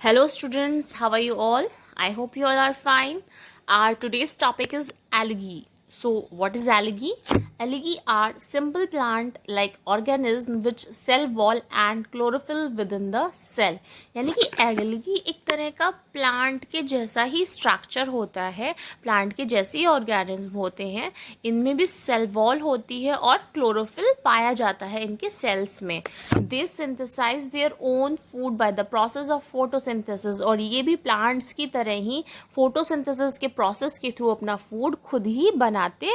Hello students, how are you all? I hope you all are fine. Our today's topic is algae. So what is algae? Algae are simple plant like organism which cell wall and chlorophyll within the cell. यानी कि algae एक तरह का plant के जैसा ही structure होता है, plant के जैसे ही ऑर्गेनिज्म होते हैं. इनमें भी सेल वॉल होती है और क्लोरोफिल पाया जाता है इनके सेल्स में. They synthesise their own food by the process of photosynthesis. और ये भी प्लांट्स की तरह ही फोटोसिंथेसिस के प्रोसेस के थ्रू अपना फूड खुद ही बनाते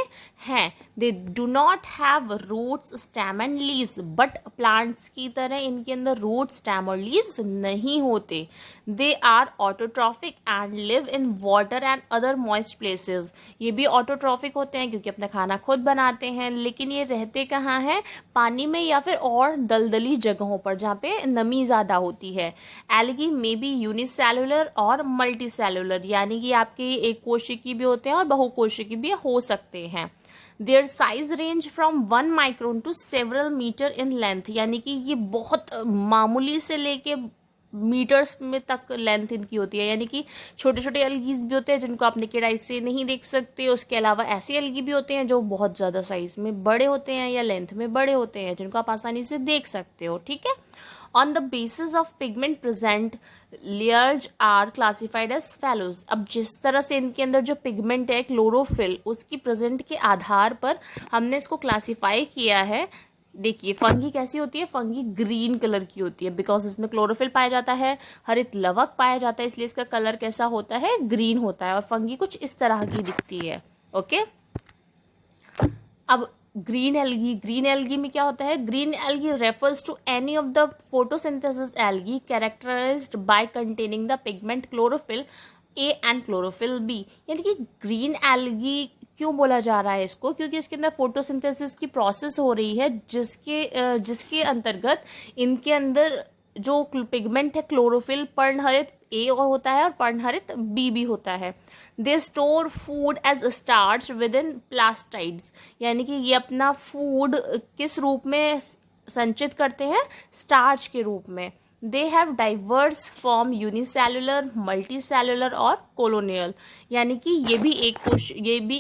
हैं. They do not have roots, stem and leaves. But plants की तरह इनके अंदर रूट, स्टेम और लीव्स नहीं होते. They are autotrophic and live in water and other moist places. ये भी ऑटोट्रॉफिक होते हैं क्योंकि अपना खाना खुद बनाते हैं, लेकिन ये रहते कहाँ हैं? पानी में या फिर और दलदली जगहों पर जहाँ पे नमी ज़्यादा होती है. एल्गी मे बी यूनिसेलुलर और मल्टीसेलुलर, यानी कि आपके एक कोशिकी भी होते हैं और बहुकोशिकी भी हो सकते हैं. Their size range from 1 micron to several metre in length. यानी कि ये बहुत मामूली से लेके मीटर्स में तक लेंथ इनकी होती है. यानी कि छोटे छोटे एल्गीज भी होते हैं जिनको आप नेकेड आई से नहीं देख सकते. उसके अलावा ऐसे एल्गी भी होते हैं जो बहुत ज़्यादा साइज में बड़े होते हैं या लेंथ में बड़े होते हैं जिनको आप आसानी से देख सकते हो. ठीक है. On the basis of pigment present, layers are classified as follows. अब जिस तरह से इनके अंदर जो पिगमेंट है क्लोरोफिल, उसकी प्रेजेंट के आधार पर हमने इसको क्लासिफाई किया है. देखिए फंगी कैसी होती है? फंगी ग्रीन कलर की होती है बिकॉज इसमें क्लोरोफिल पाया जाता है, हरित लवक पाया जाता है, इसलिए इसका कलर कैसा होता है? ग्रीन होता है. और फंगी कुछ इस तरह की दिखती है. ओके. अब ग्रीन एल्गी में क्या होता है? Green algae refers to any of the photosynthesis algae characterised by containing the pigment chlorophyll A and chlorophyll B. यानी कि ग्रीन एल्गी क्यों बोला जा रहा है इसको? क्योंकि इसके अंदर फोटोसिंथेसिस की प्रोसेस हो रही है जिसके अंतर्गत इनके अंदर जो पिगमेंट है क्लोरोफिल, पर्णहरित ए होता है और पर्णहरित बी भी होता है. They store food as starch within plastids. यानी कि ये अपना फूड किस रूप में संचित करते हैं? स्टार्च के रूप में. They have diverse form, unicellular, multicellular और कोलोनियल. यानी कि ये भी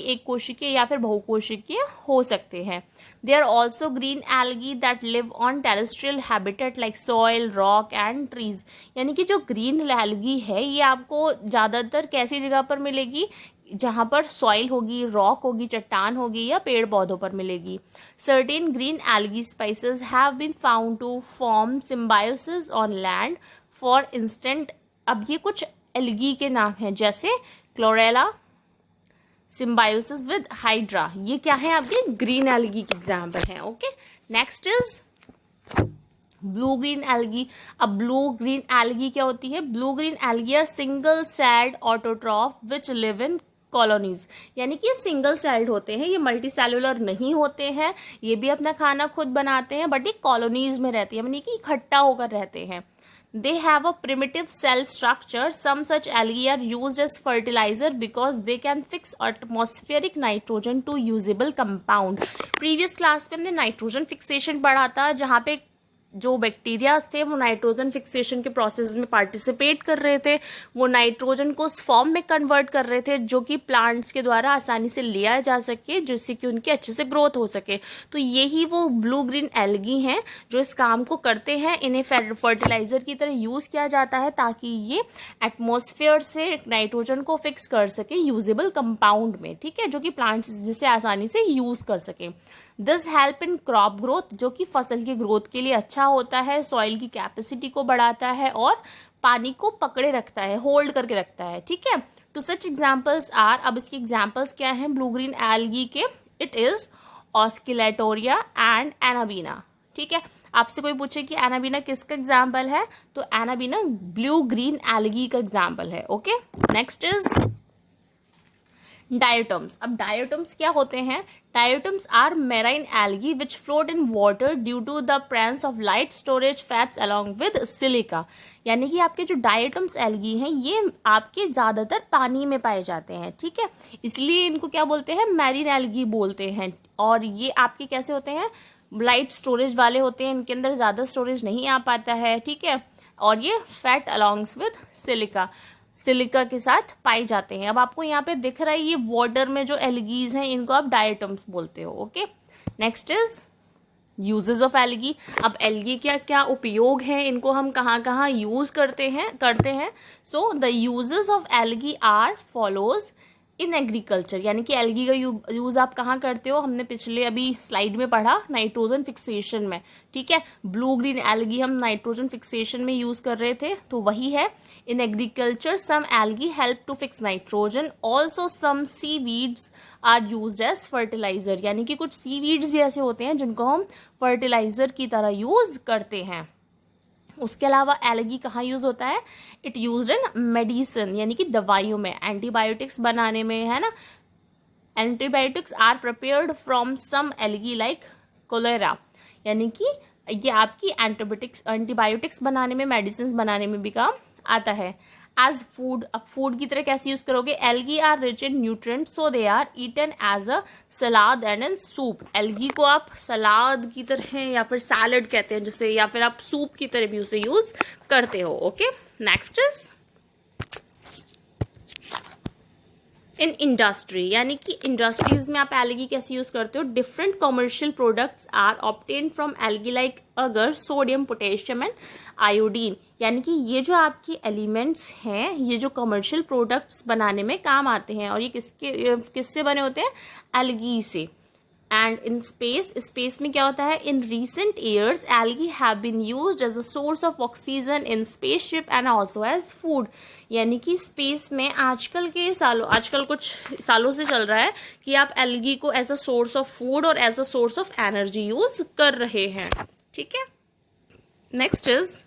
एक कोशिकीय या फिर बहुकोशिकीय हो सकते हैं. They are also green algae that live on terrestrial habitat like soil, rock and trees. यानी कि जो ग्रीन एल्गी है ये आपको ज़्यादातर कैसी जगह पर मिलेगी? जहाँ पर सॉइल होगी, रॉक होगी, चट्टान होगी या पेड़ पौधों पर मिलेगी. Certain green algae species have been found to form symbiosis on land. For instant, अब ये कुछ एल्गी के नाम हैं जैसे क्लोरेला, सिम्बायोसिस विद हाइड्रा. ये क्या है? आपके ग्रीन एल्गी के एग्जाम्पल हैं. Okay. Next is blue green algae. अब ब्लू ग्रीन एल्गी क्या होती है? Blue green algae are single celled autotroph which live in colonies. यानी कि ये सिंगल सेल्ड होते हैं, ये मल्टी सेलुलर नहीं होते हैं. ये भी अपना खाना खुद बनाते हैं बट ये कॉलोनीज में रहती है, यानी कि इकट्ठा होकर रहते हैं. They have a primitive cell structure. Some such algae are used as fertilizer because they can fix atmospheric nitrogen to usable compound. Previous class में हमने नाइट्रोजन फिक्सेशन पढ़ा था जहाँ पे जो बैक्टीरियाज थे वो नाइट्रोजन फिक्सेशन के प्रोसेस में पार्टिसिपेट कर रहे थे. वो नाइट्रोजन को उस फॉर्म में कन्वर्ट कर रहे थे जो कि प्लांट्स के द्वारा आसानी से लिया जा सके, जिससे कि उनकी अच्छे से ग्रोथ हो सके. तो यही वो ब्लू ग्रीन एल्गी हैं जो इस काम को करते हैं. इन्हें फर्टिलाइजर की तरह यूज़ किया जाता है ताकि ये एटमॉस्फेयर से नाइट्रोजन को फिक्स कर सके यूजेबल कंपाउंड में. ठीक है. जो कि प्लांट्स जिसे आसानी से यूज़ कर सके. This help in crop growth, जो कि फसल की ग्रोथ के लिए अच्छा होता है. सॉइल की कैपेसिटी को बढ़ाता है और पानी को पकड़े रखता है, होल्ड करके रखता है. ठीक है. टू सच एग्जाम्पल्स आर, अब इसके एग्जाम्पल्स क्या हैं ब्लू ग्रीन एल्गी के? It is oscillatoria and anabaena. ठीक है. आपसे कोई पूछे कि एनाबीना किसका एग्जाम्पल है, तो एनाबीना ब्लू ग्रीन एल्गी का एग्जाम्पल है. ओके. Next is diatoms. अब डायोटम्स क्या होते हैं? Diatoms are marine algae which float in water due to the presence of light storage fats along with silica. यानी कि आपके जो डायोटम्स एल्गी हैं ये आपके ज़्यादातर पानी में पाए जाते हैं. ठीक है. इसलिए इनको क्या बोलते हैं? मैरीन एल्गी बोलते हैं. और ये आपके कैसे होते हैं? लाइट स्टोरेज वाले होते हैं. इनके अंदर ज़्यादा स्टोरेज नहीं आ पाता है. ठीक है. और ये फैट अलॉन्ग्स विद सिलिका के साथ पाए जाते हैं। अब आपको यहाँ पे दिख रहा है ये वाटर में जो एल्गीज हैं इनको आप डायटम्स बोलते हो। Okay, next is uses of algae. अब एल्गी क्या क्या उपयोग हैं, इनको हम कहाँ कहाँ यूज करते हैं। So the uses of algae are follows in agriculture, यानी कि एल्गी का यूज आप कहाँ करते हो, हमने पिछले अभी स्लाइड में पढ़ा नाइट्रोजन फिक्सेशन में। ठीक है, ब्लू ग्रीन एल्गी हम नाइट्रोजन फिक्सेशन में यूज कर रहे थे, तो वही है। In agriculture some algae help to fix nitrogen, also some seaweeds are used as fertiliser, यानी कि कुछ सीवीड्स भी ऐसे होते हैं जिनको हम फर्टिलाइजर की तरह यूज करते हैं। उसके अलावा एल्गी कहाँ यूज होता है, इट यूज्ड इन मेडिसिन, यानी कि दवाइयों में, एंटीबायोटिक्स बनाने में, है ना। Antibiotics are prepared from some algae like chlorella, यानी कि ये आपकी एंटीबायोटिक्स बनाने में, मेडिसिन बनाने में भी काम आता है। एज फूड, अब फूड की तरह कैसे यूज करोगे, algae are rich in nutrients so they are eaten as a salad and in soup. Algae को आप सलाद की तरह या फिर सैलड कहते हैं जिसे, या फिर आप सूप की तरह भी उसे यूज करते हो। Okay, next is in industry, यानी कि इंडस्ट्रीज में आप एल्गी कैसे यूज करते हो। Different commercial products are obtain from algae like agar sodium, potassium and iodine, यानी कि ये जो आपकी एलिमेंट्स हैं ये जो कमर्शियल प्रोडक्ट्स बनाने में काम आते हैं, और ये किससे बने होते हैं, एल्गी से। एंड इन स्पेस में क्या होता है, in recent years algae have been used as a source of oxygen in spaceship and also as food, यानी कि स्पेस में आजकल कुछ सालों से चल रहा है कि आप एल्गी को as a source of food और as a source of energy use कर रहे हैं। ठीक है, नेक्स्ट इज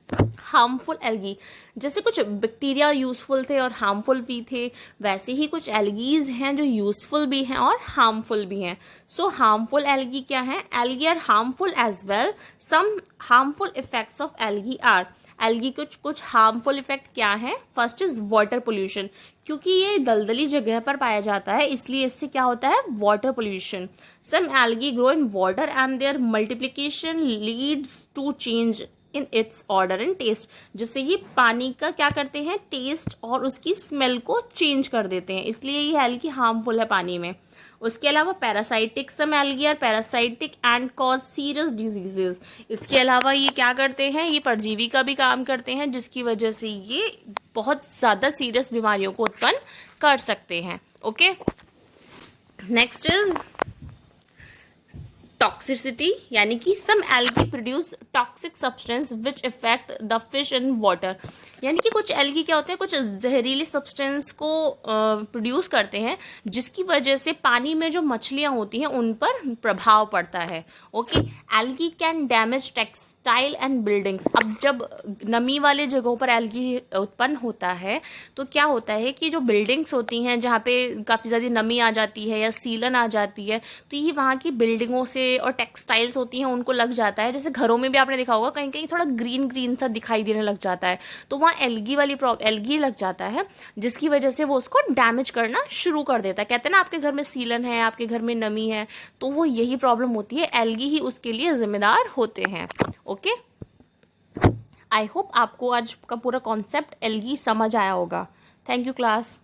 हार्मफुल एल्गी। जैसे कुछ बैक्टीरिया यूजफुल थे और हार्मफुल भी थे, वैसे ही कुछ एल्गीज हैं जो यूजफुल भी हैं और हार्मफुल भी हैं। सो हार्मफुल एल्गी क्या है, algae are harmful as well. Some harmful effects of algae are, algae कुछ हार्मफुल इफेक्ट क्या है। फर्स्ट इज वाटर पोल्यूशन, क्योंकि ये दलदली जगह पर पाया जाता है इसलिए इससे क्या होता है, water pollution. Some algae grow in water and their multiplication leads to change in its order and taste, जिससे ये पानी का क्या करते हैं, टेस्ट और उसकी स्मेल को चेंज कर देते हैं, इसलिए ये एल्गी हार्मफुल है पानी में। उसके अलावा parasitic, some algae are parasitic and cause serious diseases, इसके अलावा ये क्या करते हैं, ये परजीवी का भी काम करते हैं जिसकी वजह से ये बहुत ज़्यादा सीरियस बीमारियों को उत्पन्न कर सकते हैं। ओके, नेक्स्ट इज टॉक्सिसिटी, यानी कि some algae produce toxic substance which effect the fish in water, यानी कि कुछ एल्गी क्या होते हैं, कुछ जहरीली सब्सटेंस को प्रोड्यूस करते हैं जिसकी वजह से पानी में जो मछलियां होती हैं उन पर प्रभाव पड़ता है। Okay, algae can damage textile and buildings. अब जब नमी वाले जगहों पर एल्गी उत्पन्न होता है तो क्या होता है कि जो बिल्डिंग्स होती हैं जहाँ पे काफ़ी ज़्यादा नमी आ जाती है या सीलन आ जाती है, तो ये वहाँ की बिल्डिंगों से और टेक्सटाइल्स होती हैं उनको लग जाता है। जैसे घरों में भी आपने देखा होगा कहीं कहीं थोड़ा ग्रीन ग्रीन सा दिखाई देने लग जाता है, तो वहाँ एल्गी लग जाता है जिसकी वजह से वो उसको डैमेज करना शुरू कर देता है। कहते हैं ना आपके घर में सीलन है, आपके घर में नमी है, तो वो यही प्रॉब्लम होती है, एल्गी ही उसके लिए जिम्मेदार होते हैं। ओके, आई होप आपको आज का पूरा कॉन्सेप्ट एल्गी समझ आया होगा। Thank you class.